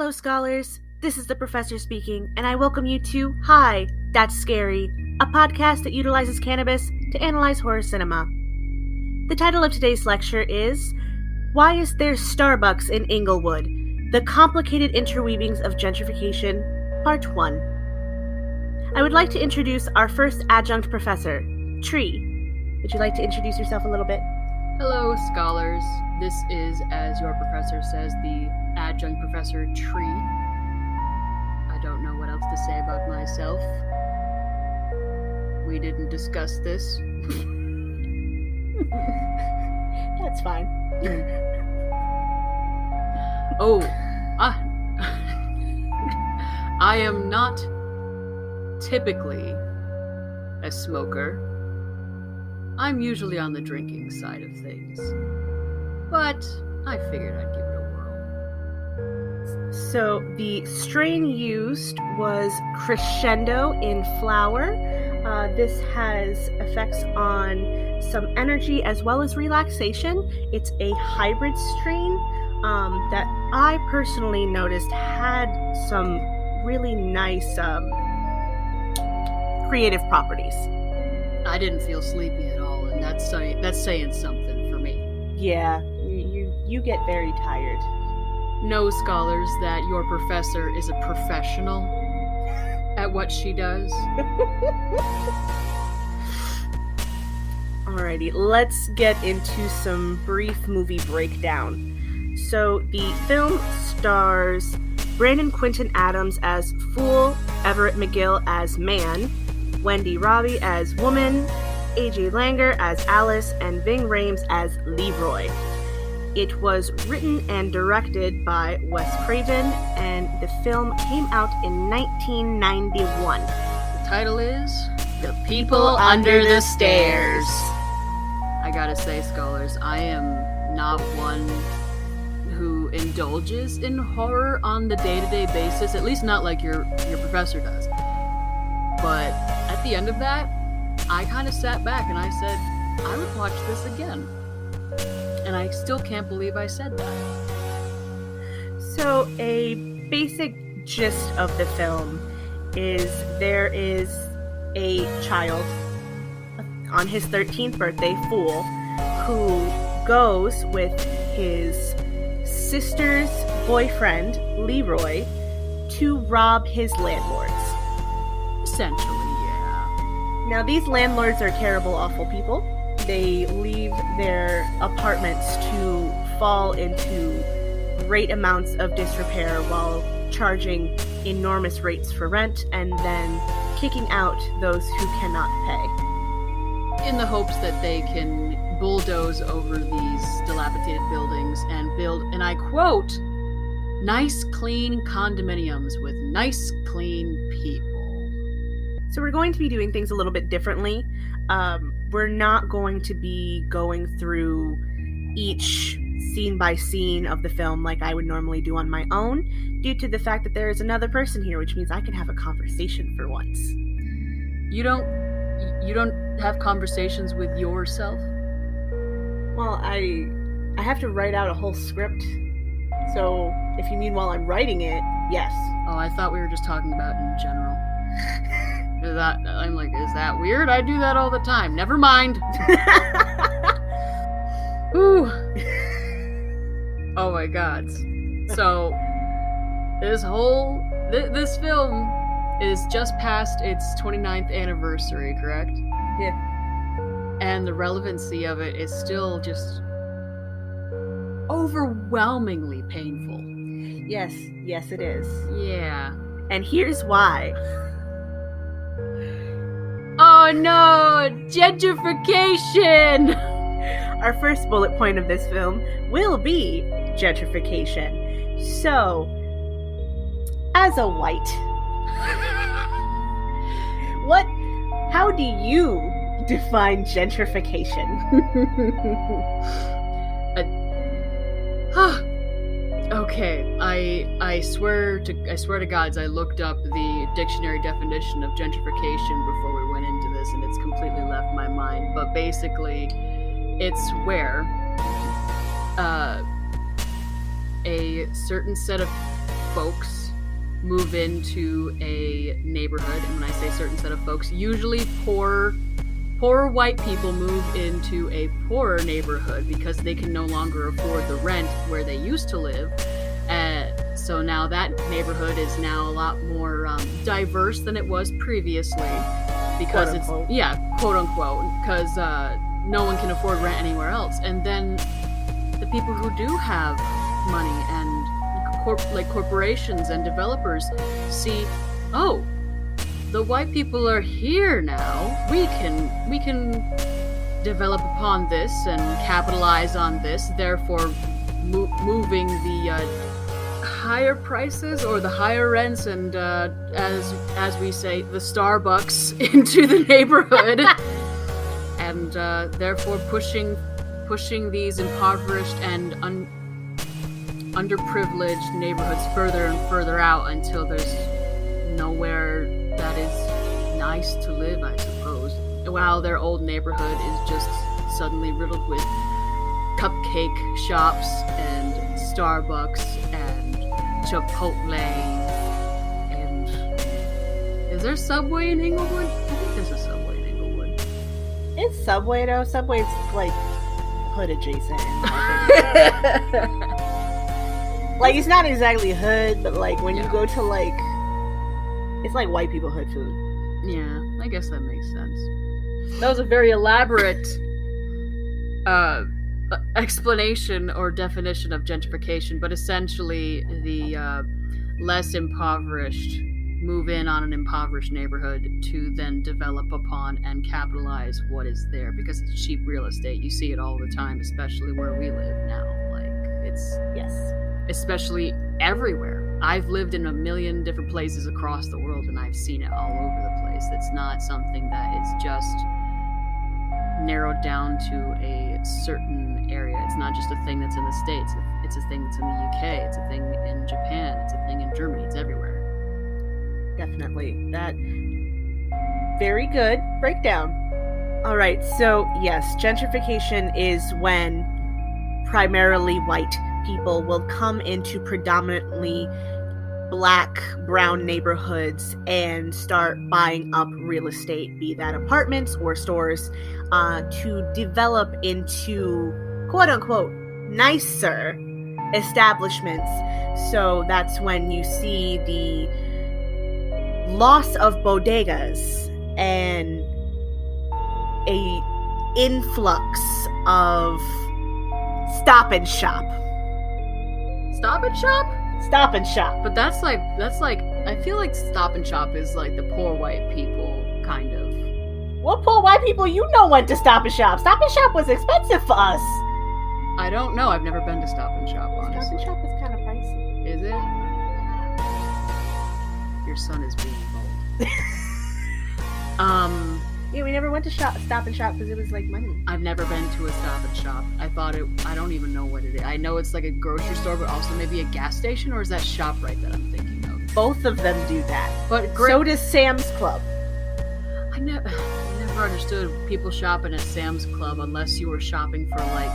Hello, scholars. This is the professor speaking, and I welcome you to Hi, That's Scary, a podcast that utilizes cannabis to analyze horror cinema. The title of today's lecture is Why is There Starbucks in Inglewood? The Complicated Interweavings of Gentrification, Part 1. I would like to introduce our first adjunct professor, Tree. Would you like to introduce yourself a little bit? Hello, scholars. This is, as your professor says, the adjunct professor Tree. I don't know what else to say about myself. We didn't discuss this. That's fine. I am not typically a smoker. I'm usually on the drinking side of things. But I figured I'd give it a whirl. So the strain used was Crescendo in flower. This has effects on some energy as well as relaxation. It's a hybrid strain that I personally noticed had some really nice creative properties. I didn't feel sleepy at all, and that's saying something for me. Yeah, you get very tired. Know, scholars, that your professor is a professional at what she does. Alrighty, let's get into some brief movie breakdown. So the film stars Brandon Quinton Adams as Fool, Everett McGill as Man, Wendy Robbie as Woman, AJ Langer as Alice, and Ving Rhames as Leroy. It was written and directed by Wes Craven, and the film came out in 1991. The title is The People Under the Stairs. I gotta say, scholars, I am not one who indulges in horror on the day-to-day basis, at least not like your professor does. But at the end of that, I kind of sat back and I said, I would watch this again. And I still can't believe I said that. So a basic gist of the film is there is a child on his 13th birthday, Fool, who goes with his sister's boyfriend, Leroy, to rob his landlords. Essentially, yeah. Now, these landlords are terrible, awful people. They leave their apartments to fall into great amounts of disrepair while charging enormous rates for rent and then kicking out those who cannot pay. In the hopes that they can bulldoze over these dilapidated buildings and build, and I quote, nice, clean condominiums with nice, clean people. So we're going to be doing things a little bit differently. We're not going to be going through each scene by scene of the film like I would normally do on my own, due to the fact that there is another person here, which means I can have a conversation for once. You don't have conversations with yourself? Well, I have to write out a whole script. So if you mean while I'm writing it, yes. Oh, I thought we were just talking about in general. I'm like, is that weird? I do that all the time. Never mind. Ooh. Oh my god. So, this film is just past its 29th anniversary, correct? Yeah. And the relevancy of it is still just overwhelmingly painful. Yes it is. Yeah. And here's why. Oh no! Gentrification! Our first bullet point of this film will be gentrification. So, as a white, how do you define gentrification? Okay, I swear to gods, I looked up the dictionary definition of gentrification before we went into this, and it's completely left my mind. But basically, it's where a certain set of folks move into a neighborhood, and when I say certain set of folks, usually poor white people move into a poorer neighborhood because they can no longer afford the rent where they used to live. So now that neighborhood is now a lot more diverse than it was previously, because it's quote unquote, because no one can afford rent anywhere else. And then the people who do have money and corporations and developers see, oh, the white people are here now. We can develop upon this and capitalize on this, therefore moving the higher prices or the higher rents and as we say, the Starbucks into the neighborhood, and therefore pushing these impoverished and underprivileged neighborhoods further and further out until there's nowhere that is nice to live, I suppose. While their old neighborhood is just suddenly riddled with cupcake shops and Starbucks and Chipotle. And is there Subway in Inglewood? I think there's a Subway in Inglewood. It's Subway though. Subway's like hood adjacent. Like, it's not exactly hood, but like when you go to like, it's like white people hood food. Yeah, I guess that makes sense. That was a very elaborate explanation or definition of gentrification, but essentially the less impoverished move in on an impoverished neighborhood to then develop upon and capitalize what is there, because it's cheap real estate. You see it all the time, especially where we live now. Like, it's... Yes. Especially everywhere. I've lived in a million different places across the world, and I've seen it all over the place. It's not something that is just narrowed down to a certain area. It's not just a thing that's in the States. It's a thing that's in the UK. It's a thing in Japan. It's a thing in Germany. It's everywhere. Definitely. That very good breakdown. All right, so yes, gentrification is when primarily white people will come into predominantly black, brown neighborhoods and start buying up real estate, be that apartments or stores, to develop into quote-unquote nicer establishments. So that's when you see the loss of bodegas and a influx of Stop and Shop. Stop and Shop? Stop and Shop. But that's like, I feel like Stop and Shop is like the poor white people, kind of. What poor white people you know went to Stop and Shop? Stop and Shop was expensive for us. I don't know. I've never been to Stop and Shop, honestly. Stop and Shop is kind of pricey. Is it? Your son is being bold. Yeah, we never went to Stop and Shop because it was like money. I've never been to a Stop and Shop. I don't even know what it is. I know it's like a grocery store, but also maybe a gas station, or is that ShopRite that I'm thinking of? Both of them do that. But so does Sam's Club. I never understood people shopping at Sam's Club unless you were shopping for like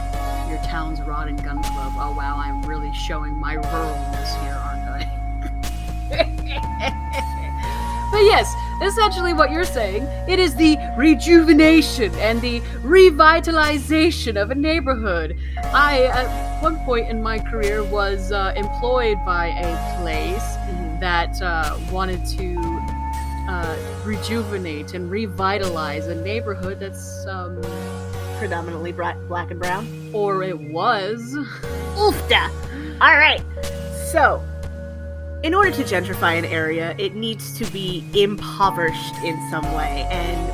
your town's Rod and Gun Club. Oh wow, I'm really showing my ruralness here, aren't I? But yes, essentially what you're saying, it is the rejuvenation and the revitalization of a neighborhood. I, at one point in my career, was employed by a place that wanted to rejuvenate and revitalize a neighborhood that's predominantly black and brown. Or it was. Oofda! Alright, so in order to gentrify an area, it needs to be impoverished in some way. And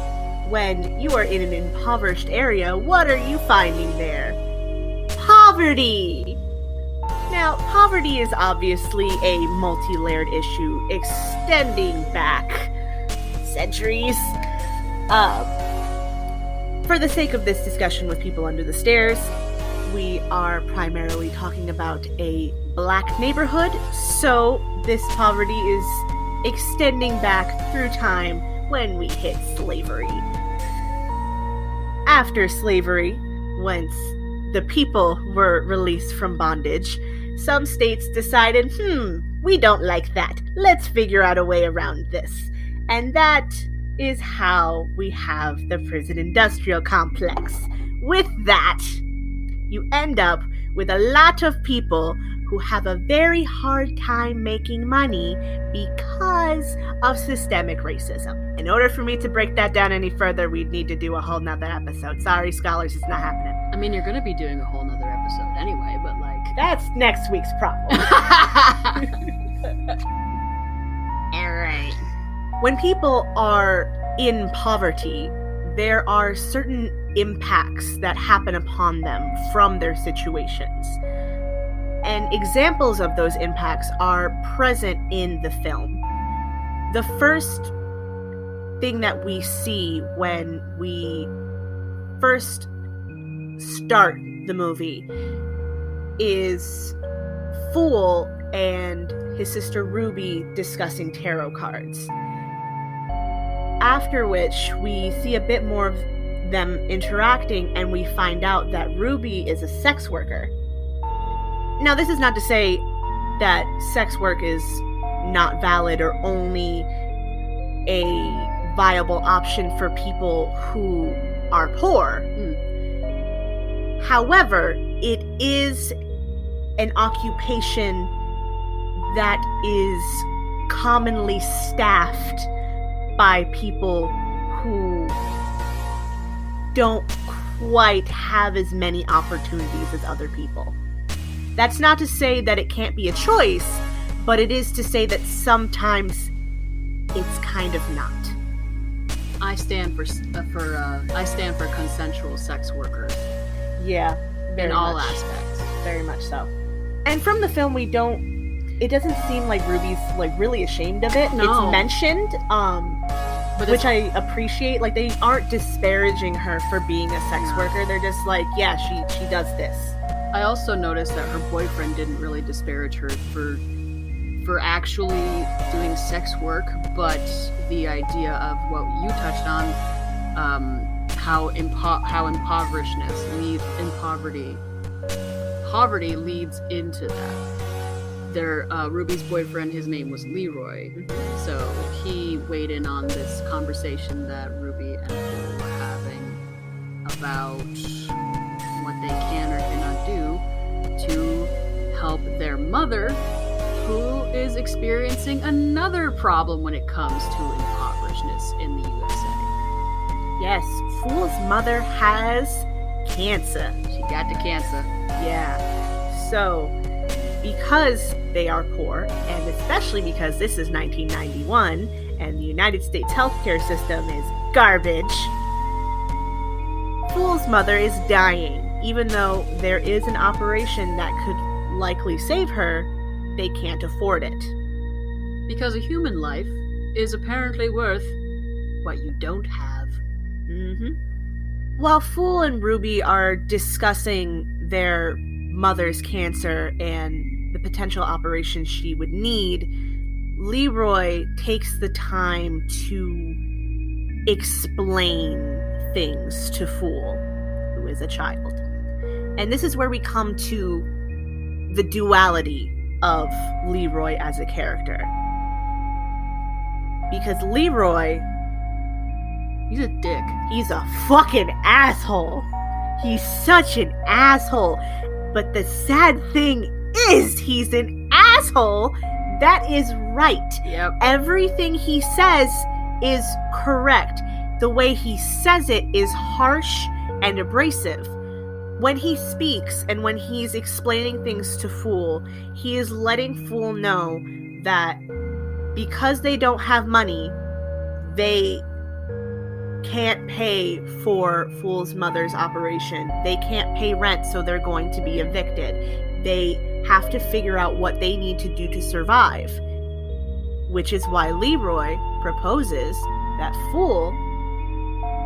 when you are in an impoverished area, what are you finding there? Poverty! Now, poverty is obviously a multi-layered issue extending back centuries. For the sake of this discussion with people under the stairs, we are primarily talking about a black neighborhood, so this poverty is extending back through time when we hit slavery. After slavery, once the people were released from bondage, some states decided, We don't like that. Let's figure out a way around this. And that is how we have the prison industrial complex. With that, you end up with a lot of people who have a very hard time making money because of systemic racism. In order for me to break that down any further, we'd need to do a whole nother episode. Sorry, scholars, it's not happening. I mean, you're going to be doing a whole nother episode anyway, but like... That's next week's problem. Alright. When people are in poverty, there are certain impacts that happen upon them from their situations. And examples of those impacts are present in the film. The first thing that we see when we first start the movie is Fool and his sister Ruby discussing tarot cards. After which we see a bit more of them interacting, and we find out that Ruby is a sex worker. Now, this is not to say that sex work is not valid or only a viable option for people who are poor. However, it is an occupation that is commonly staffed by people who don't quite have as many opportunities as other people. That's not to say that it can't be a choice, but it is to say that sometimes it's kind of not. I stand for consensual sex workers. Yeah, in all aspects. Very much so. And from the film, it doesn't seem like Ruby's like really ashamed of it. No. It's mentioned, which I appreciate. Like, they aren't disparaging her for being a sex worker. They're just like, yeah, she does this. I also noticed that her boyfriend didn't really disparage her for actually doing sex work, but the idea of what you touched on, how poverty leads into that. Ruby's boyfriend, his name was Leroy, so he weighed in on this conversation that Ruby and Fool were having about what they can or cannot do to help their mother, who is experiencing another problem when it comes to impoverishness in the USA. Yes, Fool's mother has cancer. She got the cancer. Yeah. So, because they are poor, and especially because this is 1991, and the United States healthcare system is garbage, Fool's mother is dying. Even though there is an operation that could likely save her, they can't afford it. Because a human life is apparently worth what you don't have. While Fool and Ruby are discussing their mother's cancer and the potential operation she would need, Leroy takes the time to explain things to Fool, who is a child. And this is where we come to the duality of Leroy as a character. Because Leroy, he's a dick. He's a fucking asshole. He's such an asshole. But the sad thing is, he's an asshole. That is right. Yep. Everything he says is correct. The way he says it is harsh and abrasive. When he speaks and when he's explaining things to Fool, he is letting Fool know that because they don't have money, they can't pay for Fool's mother's operation. They can't pay rent, so they're going to be evicted. They have to figure out what they need to do to survive. Which is why Leroy proposes that Fool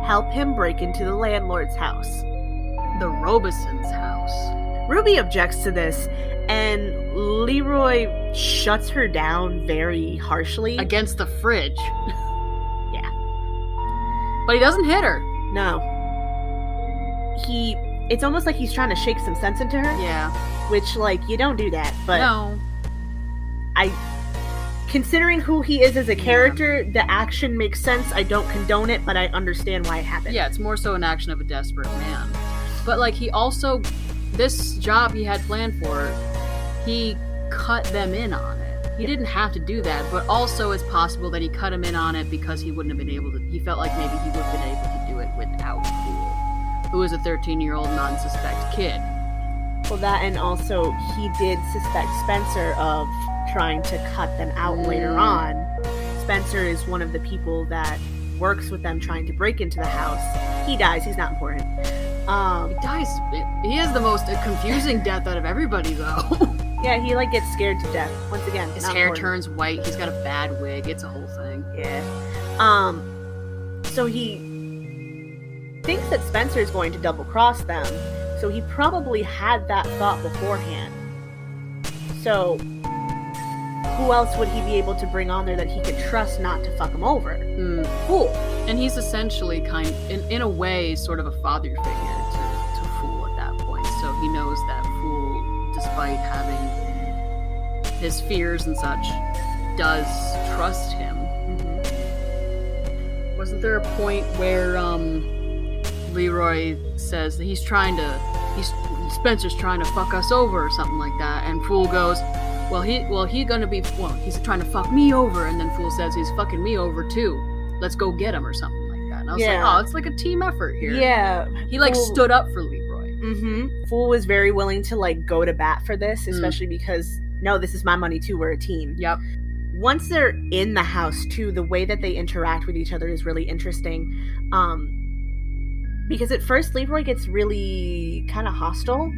help him break into the landlord's house. The Robeson's house. Ruby objects to this, and Leroy shuts her down very harshly. Against the fridge. Yeah. But he doesn't hit her. No. It's almost like he's trying to shake some sense into her. Yeah. Which, like, you don't do that, but... No. considering who he is as a character, the action makes sense. I don't condone it, but I understand why it happened. Yeah, it's more so an action of a desperate man. But, like, he also, this job he had planned for, he cut them in on it. He didn't have to do that, but also it's possible that he cut him in on it because he wouldn't have been able to, he felt like maybe he would have been able to do it without Fool, who is a 13-year-old non-suspect kid. Well, that, and also he did suspect Spencer of trying to cut them out later on. Spencer is one of the people that works with them trying to break into the house. He dies. He's not important. He dies. He has the most confusing death out of everybody, though. Yeah, he like gets scared to death. Once again, his hair turns white. He's got a bad wig. It's a whole thing. Yeah. So he thinks that Spencer is going to double cross them. So he probably had that thought beforehand. So who else would he be able to bring on there that he could trust not to fuck him over? Fool. And he's essentially in a way, sort of a father figure to Fool at that point. So he knows that Fool, despite having his fears and such, does trust him. Mm-hmm. Wasn't there a point where Leroy says that Spencer's trying to fuck us over or something like that, and Fool goes, he's trying to fuck me over, and then Fool says he's fucking me over too. Let's go get him or something like that. And I was like, oh, it's like a team effort here. Yeah. He like stood up for Leroy. Mm-hmm. Fool was very willing to like go to bat for this, especially because, no, this is my money too, we're a team. Yep. Once they're in the house too, the way that they interact with each other is really interesting. Because at first Leroy gets really kind of hostile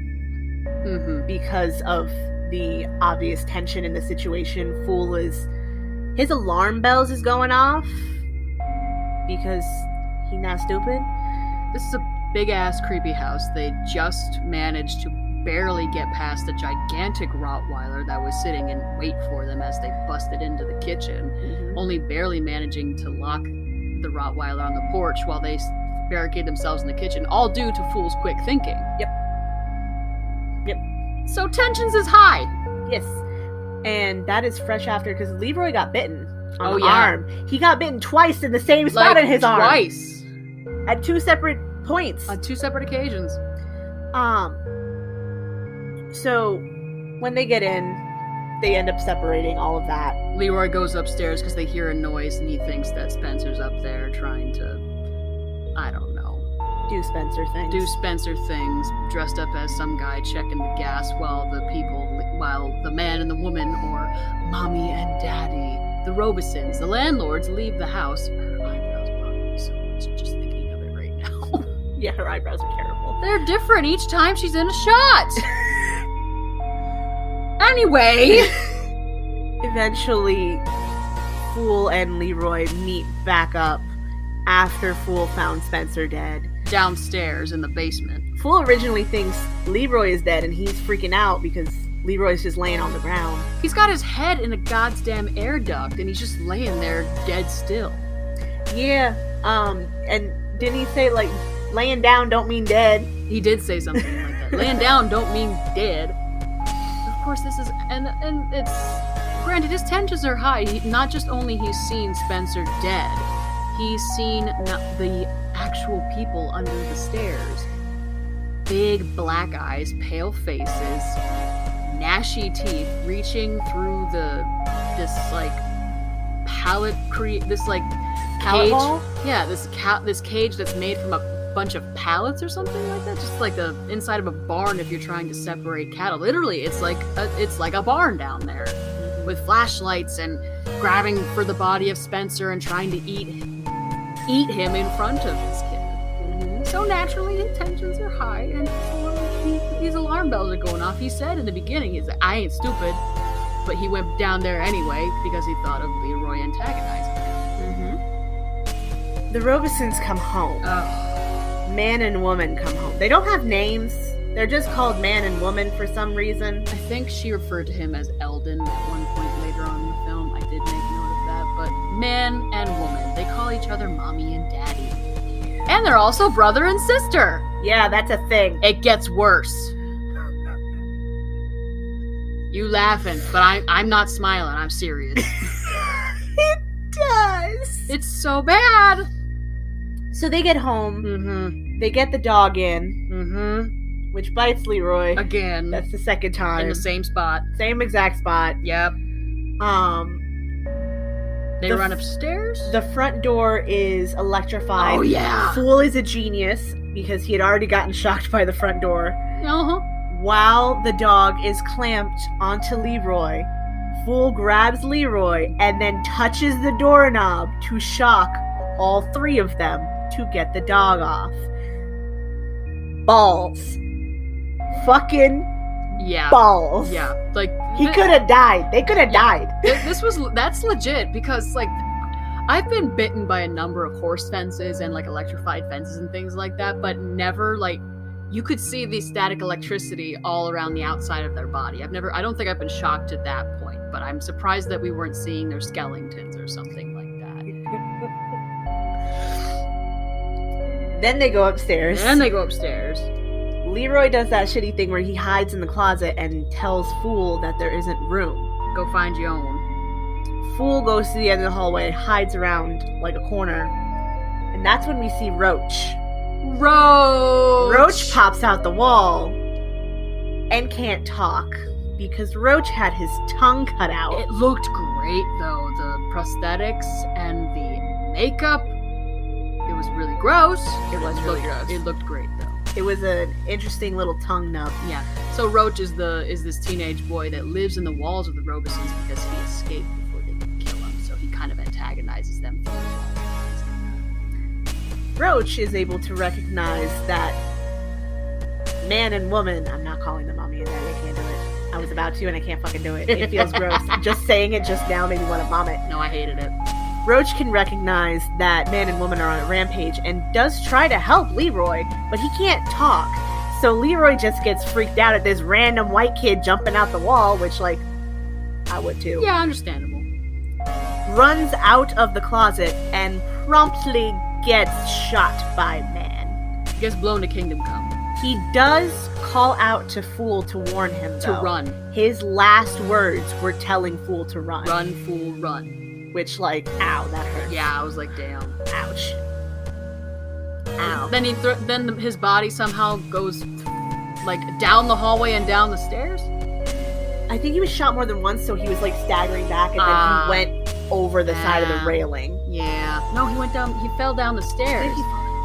because of the obvious tension in the situation. His alarm bells is going off because he's not stupid. This is a big ass creepy house. They just managed to barely get past the gigantic Rottweiler that was sitting in wait for them as they busted into the kitchen, only barely managing to lock the Rottweiler on the porch while they barricade themselves in the kitchen, all due to Fool's quick thinking. Yep. So tensions is high. Yes. And that is fresh after, because Leroy got bitten on the arm. He got bitten twice in the same spot in his arm. Twice. At two separate points. On two separate occasions. So when they get in, they end up separating all of that. Leroy goes upstairs because they hear a noise and he thinks that Spencer's up there trying to, I don't know, do Spencer things, dressed up as some guy checking the gas while the man and the woman, or mommy and daddy, the Robesons, the landlords, leave the house. Her eyebrows bother me so much just thinking of it right now. Yeah, her eyebrows are terrible. They're different each time she's in a shot. Anyway. Eventually, Fool and Leroy meet back up after Fool found Spencer dead. Downstairs in the basement. Fool originally thinks Leroy is dead and he's freaking out because Leroy's just laying on the ground. He's got his head in a goddamn air duct and he's just laying there dead still. Yeah, and didn't he say, like, laying down don't mean dead? He did say something like that. Laying down don't mean dead. Of course, this is, and it's, granted, his tensions are high. Not just only he's seen Spencer dead, he's seen the actual people under the stairs. Big black eyes, pale faces, gnashy teeth reaching through this pallet pallet wall? Yeah, this cage that's made from a bunch of pallets or something like that, just like the inside of a barn if you're trying to separate cattle. Literally, it's like a barn down there with flashlights and grabbing for the body of Spencer and trying to eat him in front of his kid. So naturally, his tensions are high, and these alarm bells are going off. He said in the beginning, he's like, I ain't stupid, but he went down there anyway because he thought of Leroy antagonizing him. The Robesons come home. Man and woman come home. They don't have names. They're just called man and woman for some reason. I think she referred to him as Eldon at one point later on in the film. I did make note of that, but man and woman. They call each other mommy and daddy. And they're also brother and sister. Yeah, that's a thing. It gets worse. You laughing, but I'm not smiling. I'm serious. It does. It's so bad. So they get home. Mm-hmm. They get the dog in. Mm-hmm. Which bites Leroy. Again. That's the second time. In the same spot. Same exact spot. Yep. They run upstairs? The front door is electrified. Oh, yeah. Fool is a genius because he had already gotten shocked by the front door. Uh-huh. While the dog is clamped onto Leroy, Fool grabs Leroy and then touches the doorknob to shock all three of them to get the dog off. Balls. Fucking balls. Yeah. Like, he could have died. They could have died. That's legit because, like, I've been bitten by a number of horse fences and, like, electrified fences and things like that, but never, like, you could see the static electricity all around the outside of their body. I don't think I've been shocked at that point, but I'm surprised that we weren't seeing their skeletons or something like that. Then they go upstairs. Leroy does that shitty thing where he hides in the closet and tells Fool that there isn't room. Go find your own. Fool goes to the end of the hallway, hides around like a corner, and that's when we see Roach. Roach pops out the wall and can't talk because Roach had his tongue cut out. It looked great though. The prosthetics and the makeup. It was really gross. It was really gross. It looked great though. It was an interesting little tongue nub. Yeah. So Roach is this teenage boy that lives in the walls of the Robesons because he escaped before they could kill him. So he kind of antagonizes them through the walls. Roach is able to recognize that man and woman. I'm not calling them mommy and daddy. I can't do it. I was about to and I can't fucking do it. It feels gross. Just saying it just now made me want to vomit. No, I hated it. Roach can recognize that man and woman are on a rampage and does try to help Leroy, but he can't talk. So Leroy just gets freaked out at this random white kid jumping out the wall, which, like, I would too. Yeah, understandable. Runs out of the closet and promptly gets shot by man. Gets blown to Kingdom Come. He does call out to Fool to warn him, though. To run. His last words were telling Fool to run. Run, Fool, run. Which, like, ow, that hurts. Yeah, I was like, damn. Ouch. Ow. Then his body somehow goes, like, down the hallway and down the stairs? I think he was shot more than once, so he was, like, staggering back, and then he went over the side of the railing. Yeah. No, he fell down the stairs.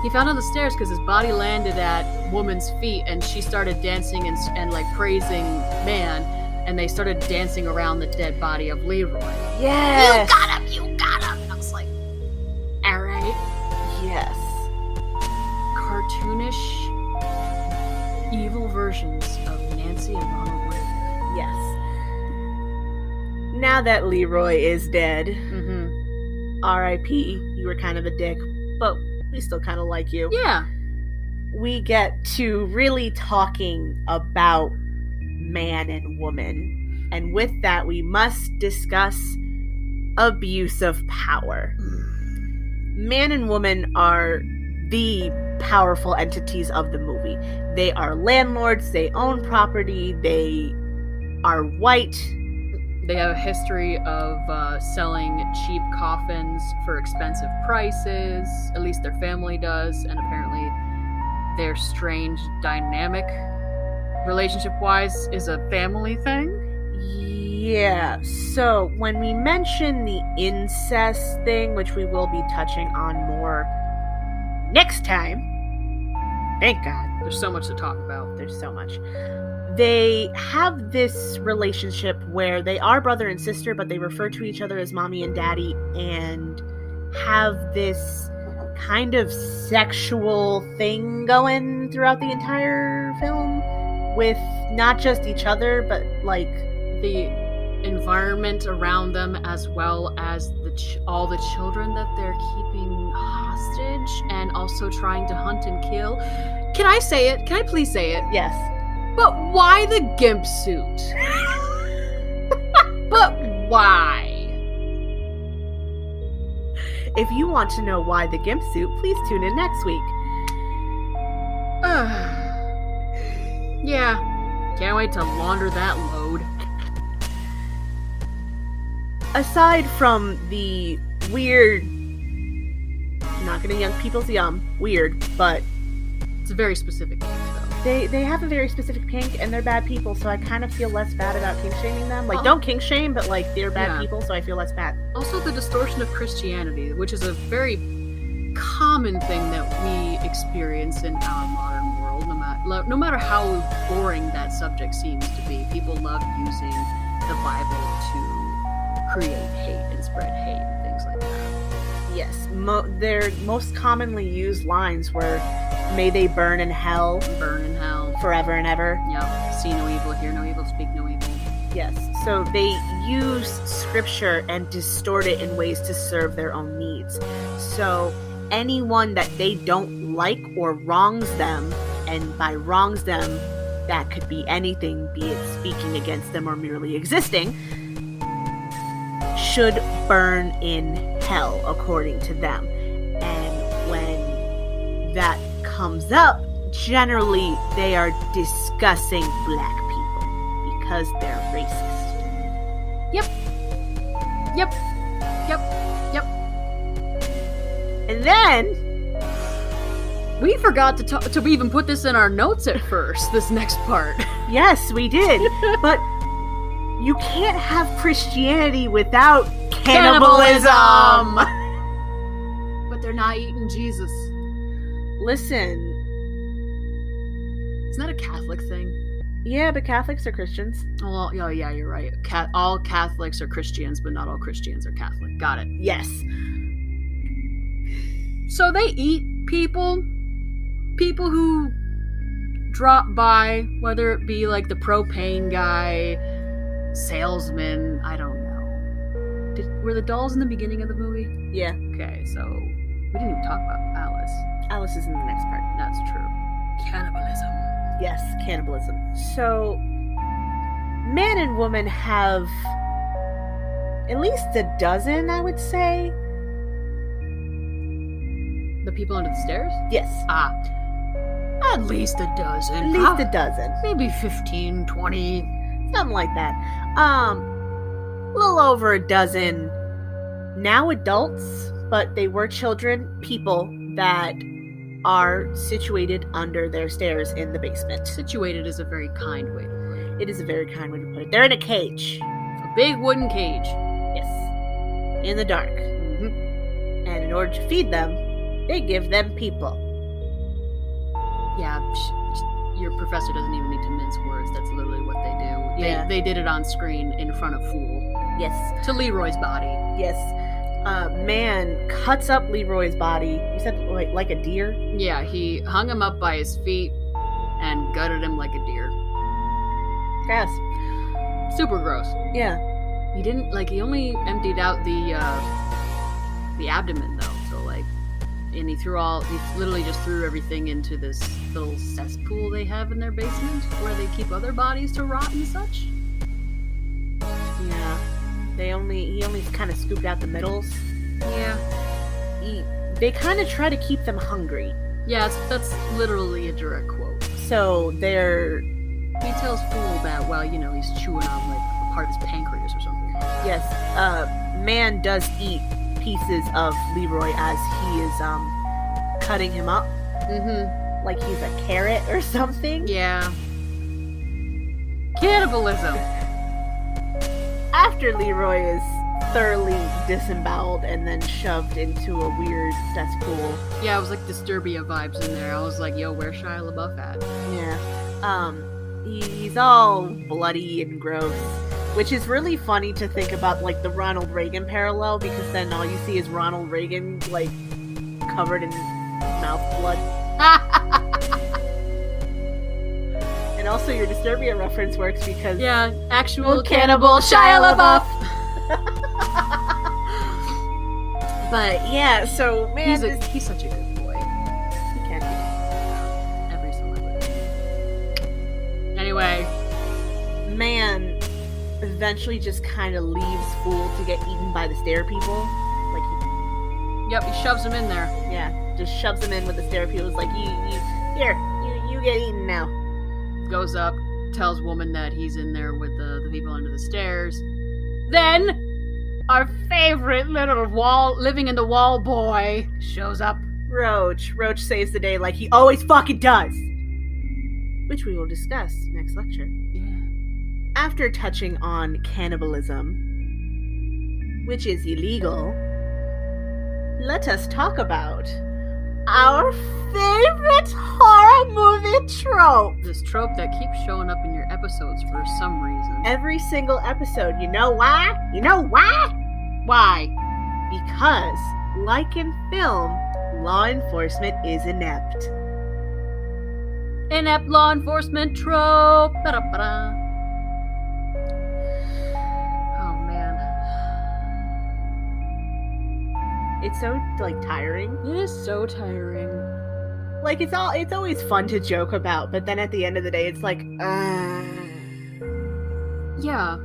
He fell down the stairs because his body landed at woman's feet, and she started dancing and like, praising man, and they started dancing around the dead body of Leroy. Yes! You got him! And I was like, alright. Yes. Cartoonish, evil versions of Nancy and Ronald Reagan. Yes. Now that Leroy is dead, R.I.P., you were kind of a dick, but we still kind of like you. Yeah. We get to really talking about man and woman. And with that, we must discuss abuse of power. Man and woman are the powerful entities of the movie. They are landlords, they own property, they are white. They have a history of selling cheap coffins for expensive prices. At least their family does. And apparently their strange dynamic, relationship-wise, is a family thing. Yeah, so when we mention the incest thing, which we will be touching on more next time, thank God. There's so much to talk about. There's so much. They have this relationship where they are brother and sister, but they refer to each other as mommy and daddy, and have this kind of sexual thing going throughout the entire film with not just each other, but like the environment around them, as well as all the children that they're keeping hostage and also trying to hunt and kill. Can I say it? Can I please say it? Yes. But why the gimp suit? But why? If you want to know why the gimp suit, please tune in next week. Yeah. Can't wait to launder that load. aside from the weird, not gonna young people's yum, weird, but It's a very specific kink, though. they have a very specific kink, and they're bad people, so I kind of feel less bad about kink shaming them. Like, don't kink shame, but like, they're bad people, so I feel less bad. Also, the distortion of Christianity, which is a very common thing that we experience in our modern world, no matter how boring that subject seems to be. People love using the Bible to create hate and spread hate and things like that. Yes, their most commonly used lines were, "May they burn in hell, forever and ever." Yep. See no evil, hear no evil, speak no evil. Yes, so they use scripture and distort it in ways to serve their own needs. So anyone that they don't like or wrongs them, and by wrongs them, that could be anything, be it speaking against them or merely existing, should burn in hell, according to them. And when that comes up, generally they are discussing black people because they're racist. Yep. And then we forgot to even put this in our notes at first, this next part. yes, we did. But you can't have Christianity without cannibalism. But they're not eating Jesus. Listen. Isn't that a Catholic thing? Yeah, but Catholics are Christians. Oh, yeah, you're right. All Catholics are Christians, but not all Christians are Catholic. Got it. Yes. So they eat people who drop by, whether it be like the propane guy, salesman, I don't know. Were the dolls in the beginning of the movie? Yeah. Okay, so we didn't even talk about Alice. Alice is in the next part. That's true. Cannibalism. Yes, cannibalism. So, man and woman have at least a dozen, I would say. The people under the stairs? Yes. At least a dozen. At least a dozen. Maybe 15, 20. Something like that. A little over a dozen now adults, but they were children, people that are situated under their stairs in the basement. Situated is a very kind way to put it. It is a very kind way to put it. They're in a cage. A big wooden cage. Yes. In the dark. Mm-hmm. And in order to feed them, they give them people. Yeah, your professor doesn't even need to mince words. That's literally what they do. Yeah. They did it on screen in front of Fool. Yes. To Leroy's body. Yes. Man cuts up Leroy's body. You said like a deer? Yeah, he hung him up by his feet and gutted him like a deer. Gross. Super gross. Yeah. He only emptied out the abdomen though. So and he literally just threw everything into this little cesspool they have in their basement where they keep other bodies to rot and such. Yeah. He only kind of scooped out the middles. Yeah. They kind of try to keep them hungry. Yeah, that's literally a direct quote. So he tells Fool that, he's chewing on like part of his pancreas or something. Yes. Man does eat pieces of Leroy as he is cutting him up. Mm-hmm. Like he's a carrot or something. Yeah. Cannibalism. After Leroy is thoroughly disemboweled and then shoved into a weird cesspool. Yeah, it was like Disturbia vibes in there. I was like, yo, where's Shia LaBeouf at? Yeah. He's all bloody and gross. Which is really funny to think about, like, the Ronald Reagan parallel, because then all you see is Ronald Reagan, like, covered in mouth blood. And also your Disturbia reference works because... Yeah, actual cannibal Shia LaBeouf! But, yeah, so, man... He's such a good boy. He can be. Every celebrity. Anyway. Man eventually just kind of leaves Fool to get eaten by the stair people. Yep, he shoves him in there. Yeah, just shoves him in with the stair people. It's like, you get eaten now. Goes up, tells woman that he's in there with the people under the stairs. Then Our favorite little living in the wall boy shows up. Roach saves the day like he always fucking does. Which we will discuss next lecture. Yeah. After touching on cannibalism, which is illegal, let us talk about our favorite horror movie trope. This trope that keeps showing up in your episodes for some reason. Every single episode. You know why? Why? Because, like in film, law enforcement is inept. Inept law enforcement trope. Ba-da-ba-da. Oh man. It's so, tiring. It is so tiring. It's always fun to joke about, but then at the end of the day, it's Yeah.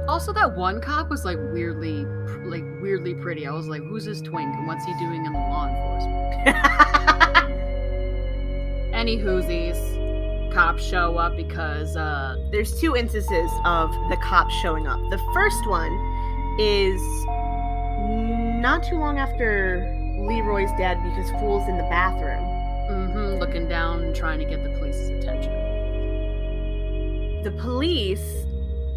Also, that one cop was weirdly pretty. I was like, who's this twink and what's he doing in the law enforcement? Any whoosies, cops show up because there's two instances of the cops showing up. The first one is not too long after Leroy's dead because Fool's in the bathroom. Looking down and trying to get the police's attention. The police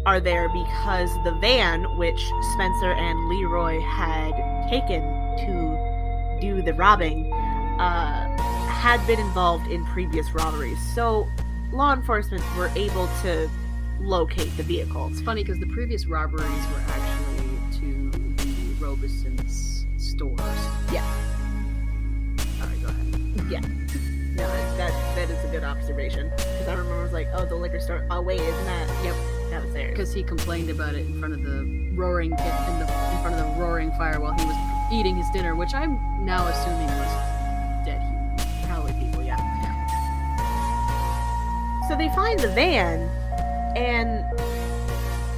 are there because the van, which Spencer and Leroy had taken to do the robbing, had been involved in previous robberies. So law enforcement were able to locate the vehicle. It's funny because the previous robberies were actually to the Robeson's stores. Yeah. Sorry, go ahead. Yeah. No, that is a good observation. Because I remember I was like, oh, the liquor store. Oh, wait, isn't that? Yep. That was there. Because he complained about it in front of the roaring fire while he was eating his dinner, which I'm now assuming was dead humans. Probably people, yeah. So they find the van, and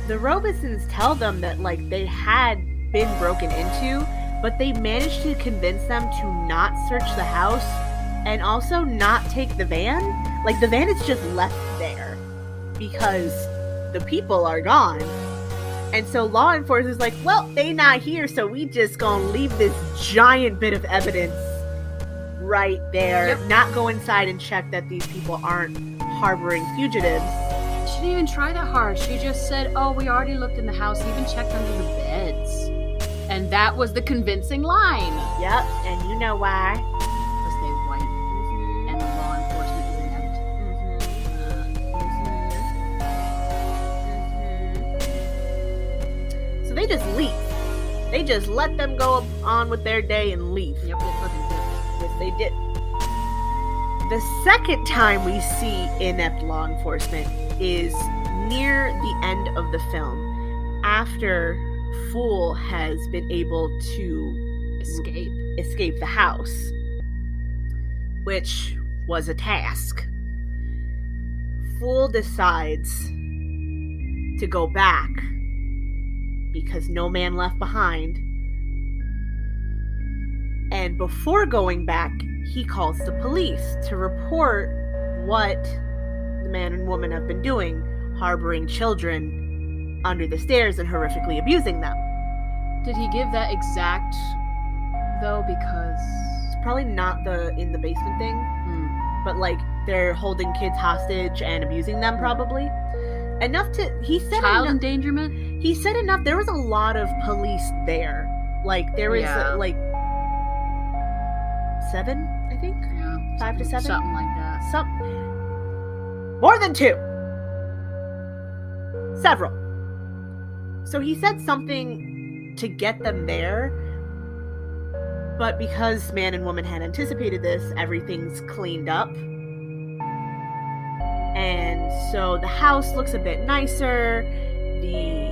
the Robesons tell them that they had been broken into, but they managed to convince them to not search the house and also not take the van. The van is just left there because the people are gone. And so law enforcement's like, well, they not here, so we just gonna leave this giant bit of evidence right there. Yep. Not go inside and check that these people aren't harboring fugitives. She didn't even try that hard. She just said, oh, we already looked in the house, even checked under the beds. And that was the convincing line. Yep, and you know why. Because they white. And the law enforcement is inept. So they just leave. They just let them go on with their day and leave. Yep, they fucking did. Yes, they did. The second time we see inept law enforcement is near the end of the film, after Fool has been able to escape the house, which was a task. Fool decides to go back because no man left behind. And before going back, he calls the police to report what the man and woman have been doing, harboring children under the stairs and horrifically abusing them. Did he give that exact, though, because... It's probably not the in the basement thing, but they're holding kids hostage and abusing them, probably. Enough to... He said child endangerment? He said enough. There was a lot of police there. There was, 7, I think? Yeah. 5 to 7? Something like that. More than 2. Several. So he said something to get them there, but because man and woman had anticipated this, everything's cleaned up. And so the house looks a bit nicer. The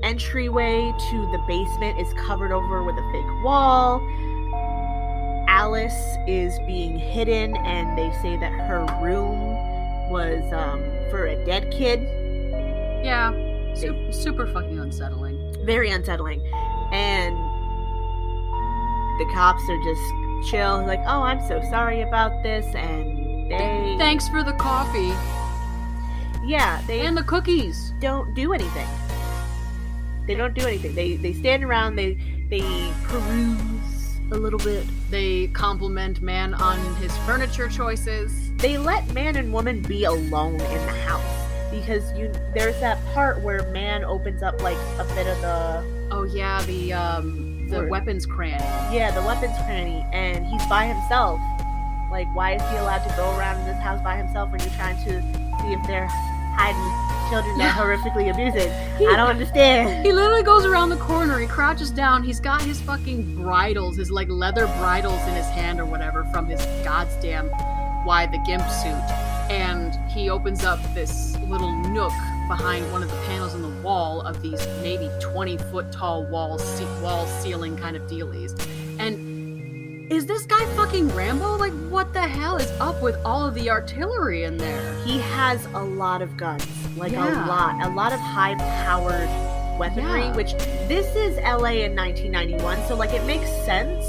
entryway to the basement is covered over with a fake wall. Alice is being hidden, and they say that her room was for a dead kid. Yeah, super fucking unsettling. Very unsettling. And the cops are just chill, oh, I'm so sorry about this, and they... Thanks for the coffee. Yeah, they And the cookies. don't do anything. They don't do anything. They stand around, they peruse a little bit. They compliment man on his furniture choices. They let man and woman be alone in the house. Because there's that part where man opens up like a bit of the... Oh yeah, the weapons cranny. Yeah, the weapons cranny, and he's by himself. Like, why is he allowed to go around in this house by himself when you're trying to see if they're hiding children that horrifically abusive? I don't understand. He literally goes around the corner, he crouches down, he's got his fucking bridles, his like leather bridles in his hand or whatever from his goddamn Why the Gimp suit. And he opens up this little nook behind one of the panels on the wall of these maybe 20-foot tall wall ceiling kind of dealies. And is this guy fucking Rambo? Like, what the hell is up with all of the artillery in there? He has a lot of guns. Like, a lot of high-powered weaponry, which this is LA in 1991, so, like, it makes sense.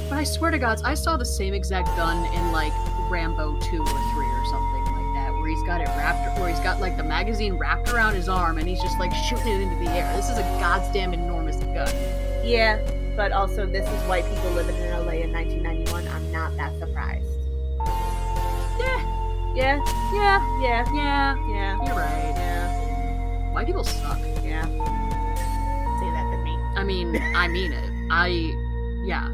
But I swear to God, I saw the same exact gun in, like, Rambo 2 or 3 or something like that, where he's got it where he's got, like, the magazine wrapped around his arm, and he's just, like, shooting it into the air. This is a goddamn enormous gun. Yeah, but also, this is white people living in LA in 1991. I'm not that surprised. Yeah. You're right. Yeah. White people suck. Yeah. Say that to me. I mean it. Yeah,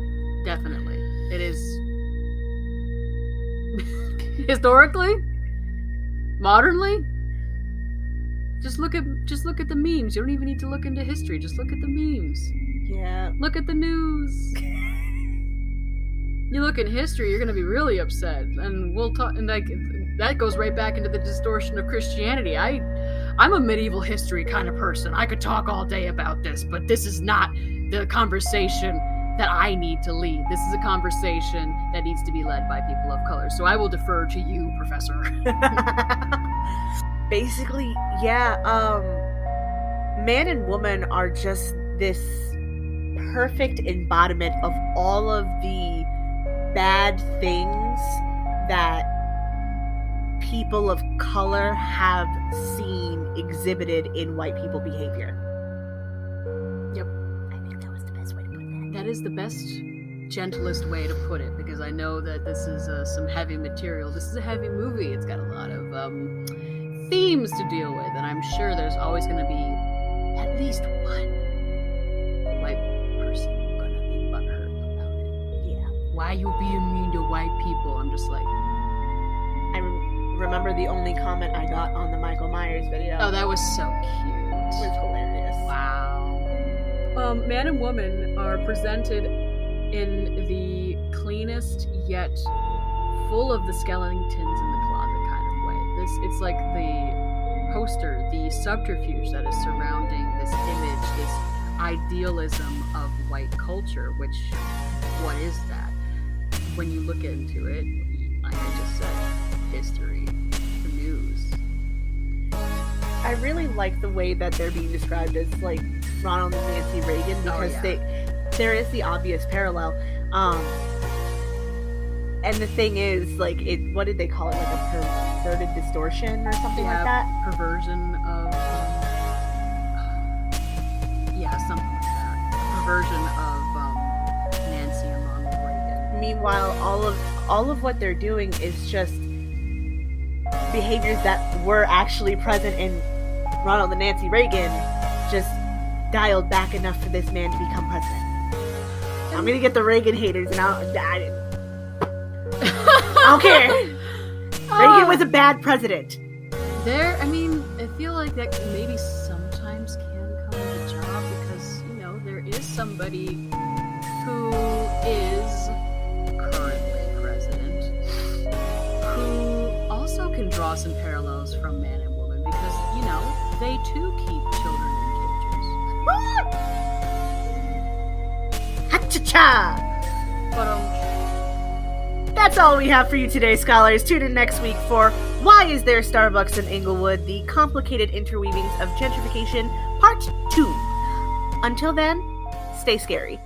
definitely. It is historically, modernly. Just look at the memes. You don't even need to look into history. Just look at the memes. Yeah. Look at the news. You look at history, you're gonna be really upset, and we'll talk. And like that goes right back into the distortion of Christianity. I'm a medieval history kind of person. I could talk all day about this, but this is not the conversation that I need to lead. This is a conversation that needs to be led by people of color. So I will defer to you, Professor. Basically, yeah. Man and woman are just this perfect embodiment of all of the bad things that people of color have seen exhibited in white people behavior. Yep. I think that was the best way to put that. That is the best, gentlest way to put it, because I know that this is some heavy material. This is a heavy movie. It's got a lot of themes to deal with, and I'm sure there's always going to be at least one white person who's going to be butthurt about it. Yeah. Why you being mean to white people? I'm just like... I remember the only comment I got on the Michael Myers video. Oh, that was so cute. It was hilarious. Wow. Man and woman are presented in the cleanest yet full of the skeletons in the closet kind of way. It's like the poster, the subterfuge that is surrounding this image, this idealism of white culture, which, what is that? When you look into it, like I just said, history, the news. I really like the way that they're being described as like Ronald and Nancy Reagan, because there is the obvious parallel. And the thing is, like, what did they call it? Like a perverted distortion or something like that? Perversion of something like that. Perversion of Nancy and Ronald Reagan. Meanwhile, all of what they're doing is just behaviors that were actually present in Ronald and Nancy Reagan, just dialed back enough for this man to become president. I'm gonna get the Reagan haters, and I don't care. Reagan was a bad president. I feel like that maybe sometimes can come with a job, because, you know, there is somebody who is currently president who also can draw some parallels from man and woman, because, you know, they too keep children in cages. Ha-cha-cha! But that's all we have for you today, scholars. Tune in next week for Why Is There Starbucks in Inglewood? The Complicated Interweavings of Gentrification, Part 2. Until then, stay scary.